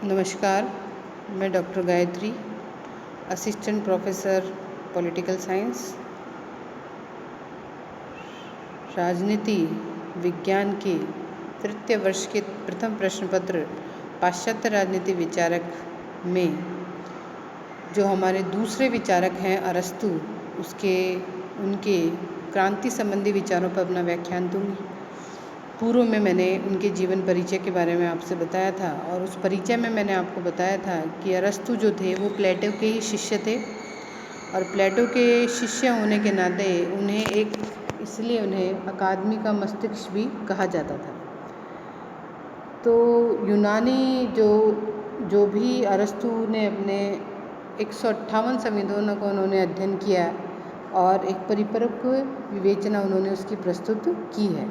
नमस्कार, मैं doctor Gayatri, assistant professor political science, राजनीति विज्ञान के तृतीय वर्ष के प्रथम प्रश्न पत्र पाश्चात्य राजनीति विचारक में जो हमारे दूसरे विचारक हैं अरस्तु, उनके क्रांति संबंधी विचारों पर अपना व्याख्यान दूंगी। पूर्व में मैंने उनके जीवन परिचय के बारे में आपसे बताया था और उस परिचय में मैंने आपको बताया था कि अरस्तु जो थे वो प्लेटो के ही शिष्य थे और प्लेटो के शिष्य होने के नाते इसलिए उन्हें अकादमी का मस्तिष्क भी कहा जाता था। तो यूनानी जो भी अरस्तु ने अपने 158 संविधानों का उन्होंने अध्ययन किया और एक परिपक्व विवेचना उन्होंने उसकी प्रस्तुत की है।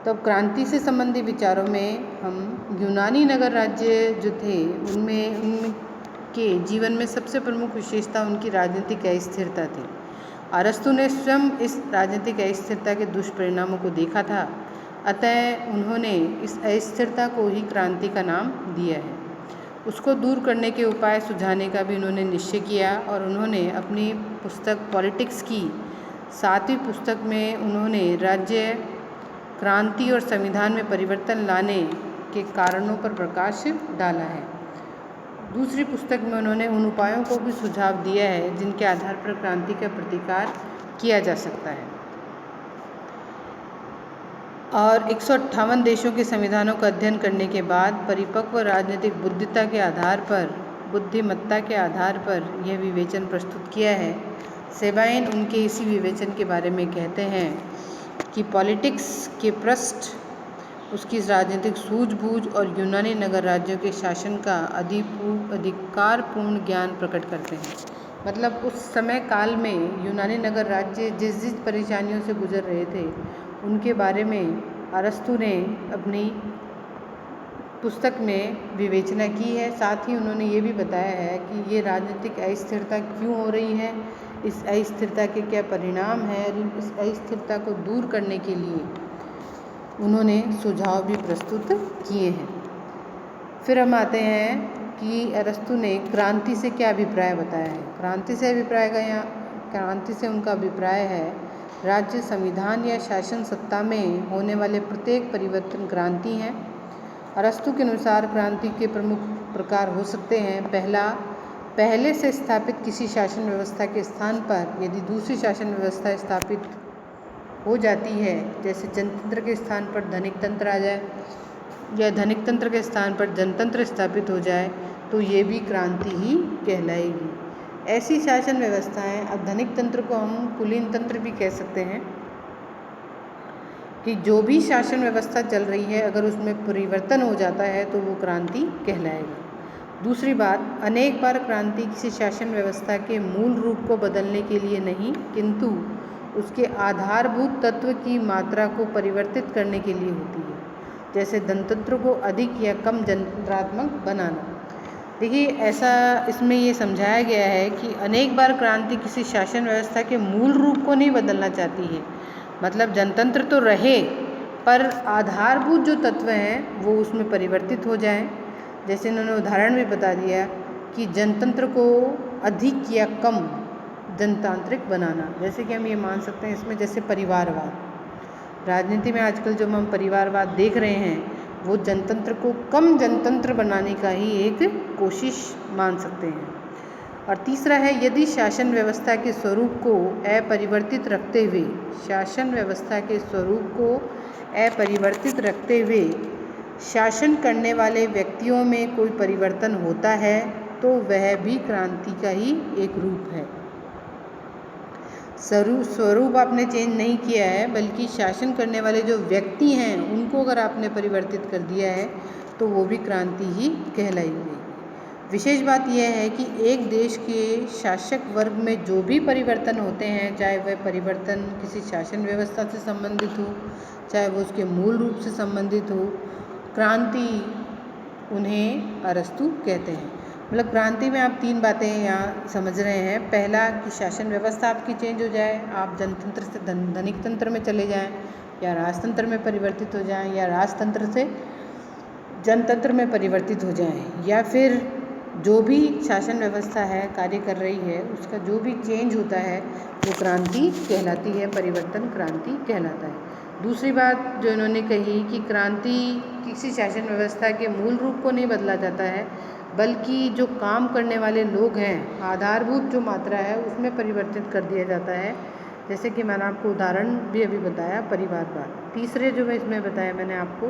तो अब क्रांति से संबंधित विचारों में हम यूनानी नगर राज्य जो थे उनके जीवन में सबसे प्रमुख विशेषता उनकी राजनीतिक अस्थिरता थी। अरस्तु ने स्वयं इस राजनीतिक अस्थिरता के दुष्परिणामों को देखा था, अतः उन्होंने इस अस्थिरता को ही क्रांति का नाम दिया है। उसको दूर करने के उपाय सुझाने का भी उन्होंने निश्चय किया और उन्होंने अपनी पुस्तक पॉलिटिक्स की 7वीं पुस्तक में उन्होंने राज्य क्रांति और संविधान में परिवर्तन लाने के कारणों पर प्रकाश डाला है। दूसरी पुस्तक में उन्होंने उन उपायों को भी सुझाव दिया है जिनके आधार पर क्रांति का प्रतिकार किया जा सकता है। और 158 देशों के संविधानों का अध्ययन करने के बाद परिपक्व राजनीतिक बुद्धिमत्ता के आधार पर यह विवेचन प्रस्तुत किया है। सेबाइन उनके इसी विवेचन के बारे में कहते हैं कि पॉलिटिक्स के पृष्ठ उसकी राजनीतिक सूझबूझ और यूनानी नगर राज्यों के शासन का अधिकारपूर्ण ज्ञान प्रकट करते हैं। मतलब उस समय काल में यूनानी नगर राज्य जिस परेशानियों से गुजर रहे थे उनके बारे में अरस्तु ने अपनी पुस्तक में विवेचना की है। साथ ही उन्होंने ये भी बताया है कि ये राजनीतिक अस्थिरता क्यों हो रही है, इस अस्थिरता के क्या परिणाम हैं, इस अस्थिरता को दूर करने के लिए उन्होंने सुझाव भी प्रस्तुत किए हैं। फिर हम आते हैं कि अरस्तु ने क्रांति से क्या अभिप्राय बताया है। क्रांति से उनका अभिप्राय है राज्य संविधान या शासन सत्ता में होने वाले प्रत्येक परिवर्तन क्रांति हैं। अरस्तु के अनुसार क्रांति के प्रमुख प्रकार हो सकते हैं। पहले से स्थापित किसी शासन व्यवस्था के स्थान पर यदि दूसरी शासन व्यवस्था स्थापित हो जाती है, जैसे जनतंत्र के स्थान पर धनिक तंत्र आ जाए या धनिक तंत्र के स्थान पर जनतंत्र स्थापित हो जाए, तो ये भी क्रांति ही कहलाएगी। ऐसी शासन व्यवस्थाएं, अब धनिक तंत्र को हम कुलीन तंत्र भी कह सकते हैं, कि जो भी शासन व्यवस्था चल रही है अगर उसमें परिवर्तन हो जाता है तो वो क्रांति कहलाएगा। दूसरी बात, अनेक बार क्रांति किसी शासन व्यवस्था के मूल रूप को बदलने के लिए नहीं किंतु उसके आधारभूत तत्व की मात्रा को परिवर्तित करने के लिए होती है, जैसे जनतंत्र को अधिक या कम जनतंत्रात्मक बनाना। देखिए, ऐसा इसमें ये समझाया गया है कि अनेक बार क्रांति किसी शासन व्यवस्था के मूल रूप को नहीं बदलना चाहती है, मतलब जनतंत्र तो रहे पर आधारभूत जो तत्व हैं वो उसमें परिवर्तित हो जाएं। जैसे इन्होंने उदाहरण भी बता दिया कि जनतंत्र को अधिक या कम जनतांत्रिक बनाना। जैसे कि हम ये मान सकते हैं इसमें, जैसे परिवारवाद, राजनीति में आजकल जो हम परिवारवाद देख रहे हैं वो जनतंत्र को कम जनतंत्र बनाने का ही एक कोशिश मान सकते हैं। और तीसरा है, यदि शासन व्यवस्था के स्वरूप को अपरिवर्तित रखते हुए शासन करने वाले व्यक्तियों में कोई परिवर्तन होता है तो वह भी क्रांति का ही एक रूप है। स्वरूप आपने चेंज नहीं किया है, बल्कि शासन करने वाले जो व्यक्ति हैं उनको अगर आपने परिवर्तित कर दिया है तो वो भी क्रांति ही कहलाएगी। विशेष बात यह है कि एक देश के शासक वर्ग में जो भी परिवर्तन होते हैं, चाहे वह परिवर्तन किसी शासन व्यवस्था से संबंधित हो, चाहे वो उसके मूल रूप से संबंधित हो, क्रांति उन्हें अरस्तु कहते हैं। मतलब क्रांति में आप 3 बातें यहाँ समझ रहे हैं। पहला कि शासन व्यवस्था आपकी चेंज हो जाए, आप जनतंत्र से धनिक तंत्र में चले जाएं या राजतंत्र में परिवर्तित हो जाएं या राजतंत्र से जनतंत्र में परिवर्तित हो जाएं, या फिर जो भी शासन व्यवस्था है कार्य कर रही है उसका जो भी चेंज होता है वो क्रांति कहलाती है, परिवर्तन क्रांति कहलाता है। दूसरी बात जो इन्होंने कही कि क्रांति किसी शासन व्यवस्था के मूल रूप को नहीं बदला जाता है, बल्कि जो काम करने वाले लोग हैं, आधारभूत जो मात्रा है उसमें परिवर्तित कर दिया जाता है। जैसे कि मैंने आपको उदाहरण भी अभी बताया परिवारवाद। तीसरे जो मैं इसमें बताया मैंने आपको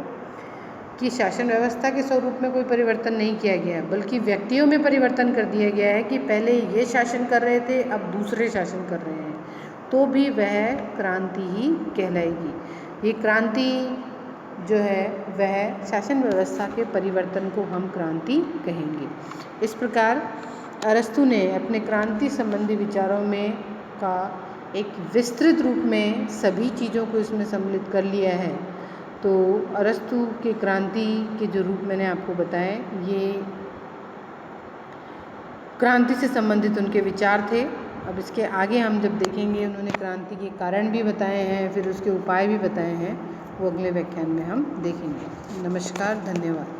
कि शासन व्यवस्था के स्वरूप में कोई परिवर्तन नहीं किया गया, बल्कि व्यक्तियों में परिवर्तन कर दिया गया है कि पहले ये शासन कर रहे थे, अब दूसरे शासन कर रहे हैं, तो भी वह क्रांति ही कहलाएगी। ये क्रांति जो है वह शासन व्यवस्था के परिवर्तन को हम क्रांति कहेंगे। इस प्रकार अरस्तु ने अपने क्रांति संबंधी विचारों में का एक विस्तृत रूप में सभी चीज़ों को इसमें सम्मिलित कर लिया है। तो अरस्तु के क्रांति के जो रूप मैंने आपको बताए, ये क्रांति से संबंधित उनके विचार थे। अब इसके आगे हम जब देखेंगे, उन्होंने क्रांति के कारण भी बताए हैं, फिर उसके उपाय भी बताए हैं, वो अगले व्याख्यान में हम देखेंगे। नमस्कार, धन्यवाद।